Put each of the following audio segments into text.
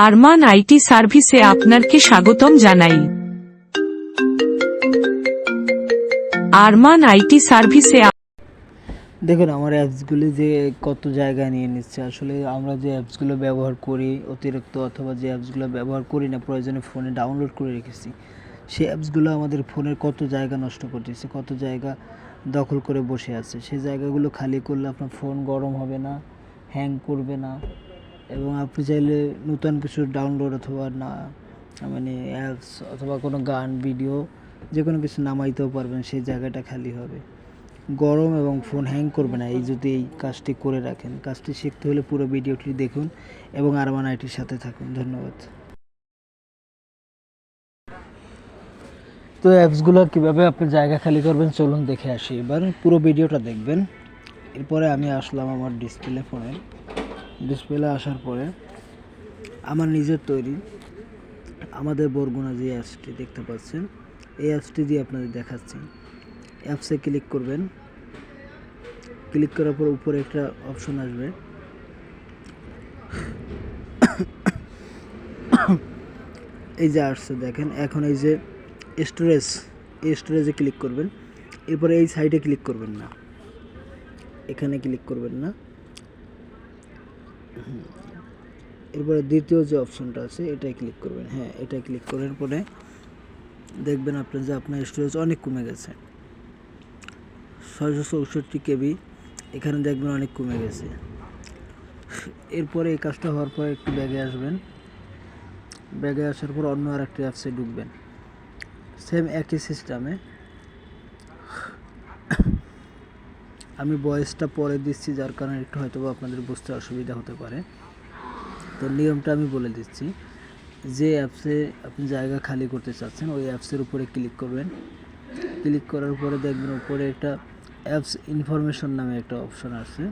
Arman IT সার্ভিসে আপনাকে স্বাগতম জানাই। আরমান আইটি সার্ভিসে দেখুন আমার অ্যাপসগুলি যে কত জায়গা নিয়ে নিচ্ছে। আসলে আমরা যে অ্যাপসগুলো ব্যবহার করি অতিরিক্ত, অথবা যে অ্যাপসগুলো ব্যবহার করি না প্রয়োজনে ফোনে ডাউনলোড করে রেখেছি, সেই অ্যাপসগুলো আমাদের ফোনের কত জায়গা নষ্ট করতেছে, কত জায়গা দখল করে বসে আছে। সেই জায়গাগুলো খালি করলে আপনার ফোন গরম হবে না, হ্যাং করবে না, এবং আপনি চাইলে নতুন কিছু ডাউনলোড অথবা না মানে অ্যাপস অথবা কোনো গান ভিডিও যে কোনো কিছু নামাইতেও পারবেন। সেই জায়গাটা খালি হবে, গরম এবং ফোন হ্যাং করবে না। এই যদি এই কাজটি করে রাখেন, কাজটি শিখতে হলে পুরো ভিডিওটি দেখুন এবং আরমান আইটির সাথে থাকুন। ধন্যবাদ। তো অ্যাপসগুলো কীভাবে আপনি জায়গা খালি করবেন চলুন দেখে আসি। এবার পুরো ভিডিওটা দেখবেন। এরপরে আমি আসলাম আমার ফোনের ডিসপ্লে আসার পরে আমার নিজের তৈরি আমাদের বরগুনা যে অ্যাপসটি দেখতে পাচ্ছেন, এই অ্যাপসটি দিয়ে আপনাদের দেখাচ্ছি। অ্যাপসে ক্লিক করবেন, ক্লিক করার পর উপরে একটা অপশন আসবে, এই যে আসছে দেখেন। এখন এই যে স্টোরেজ, এই স্টোরেজে ক্লিক করবেন। এরপরে এই সাইডে ক্লিক করবেন না, এখানে ক্লিক করবেন না। এরপরে দ্বিতীয় যে অপশনটা আছে এটাই ক্লিক করবেন। হ্যাঁ, এটাই ক্লিক করার পরে দেখবেন আপনার যে আপনার স্টোরেজ অনেক কমে গেছে, 664 কেবি এখানে দেখবেন অনেক কমে গেছে। এরপরে এই কাজটা হওয়ার পর একটু ব্যাগে আসবেন, ব্যাগে আসার পর অন্য আর একটি অ্যাপসে ঢুকবেন। সেম একই সিস্টেমে আমি ভয়েসটা পরে দিচ্ছি, যার কারণে একটু হয়তো আপনাদের বুঝতে অসুবিধা হতে পারে। তো নিয়মটা আমি বলে দিচ্ছি। যে অ্যাপসে আপনি জায়গা খালি করতে চাচ্ছেন ওই অ্যাপসের উপরে ক্লিক করবেন। ক্লিক করার পরে দেখবেন উপরে একটা অ্যাপস ইনফরমেশন নামে একটা অপশন আছে।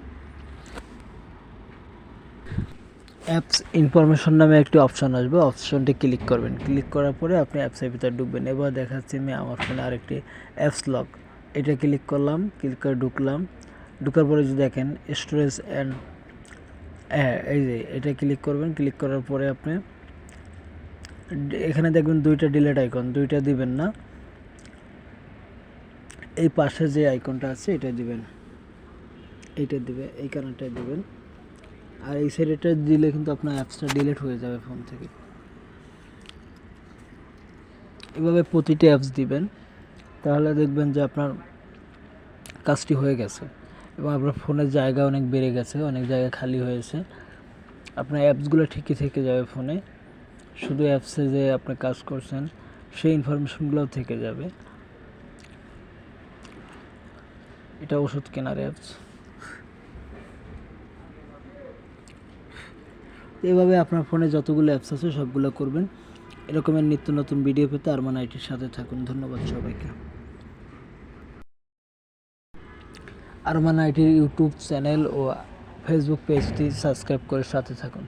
অ্যাপস ইনফরমেশন নামে একটি অপশন আসবে, অপশনটি ক্লিক করবেন। ক্লিক করার পরে আপনি অ্যাপসের ভিতরে ঢুকবেন। এবার দেখাচ্ছি আমি আমার ফোনে আরেকটি অ্যাপস লক, এটা ক্লিক করলাম, ক্লিক করে ঢুকলাম। ঢুকার পরে যদি দেখেন স্টোরেজ অ্যান্ড, হ্যাঁ এই যে এটা ক্লিক করবেন। ক্লিক করার পরে আপনি এখানে দেখবেন দুইটা ডিলেট আইকন, দুইটা দিবেন না, এই পাশে যে আইকনটা আছে এটা দিবেন, এইটা দিবে, এই কারণটা দিবেন। আর এই সাইডেটা দিলে কিন্তু আপনার অ্যাপসটা ডিলিট হয়ে যাবে ফোন থেকে। এভাবে প্রতিটি অ্যাপস দিবেন, তাহলে দেখবেন যে আপনার কাজটি হয়ে গেছে এবং আপনার ফোনের জায়গা অনেক বেড়ে গেছে, অনেক জায়গা খালি হয়েছে। আপনার অ্যাপসগুলো ঠিকই থেকে যাবে ফোনে, শুধু অ্যাপসে যে আপনি কাজ করছেন সেই ইনফরমেশনগুলোও থেকে যাবে। এটা ওষুধ কেনার অ্যাপস। এভাবে আপনার ফোনে যতগুলো অ্যাপস আছে সবগুলো করবেন। এরকমের নিত্য নতুন ভিডিও পেতে আরমান আইটির সাথে থাকুন। ধন্যবাদ সবাইকে। আরমান আইটির ইউটিউব চ্যানেল ও ফেসবুক পেজটি সাবস্ক্রাইব করে সাথে থাকুন।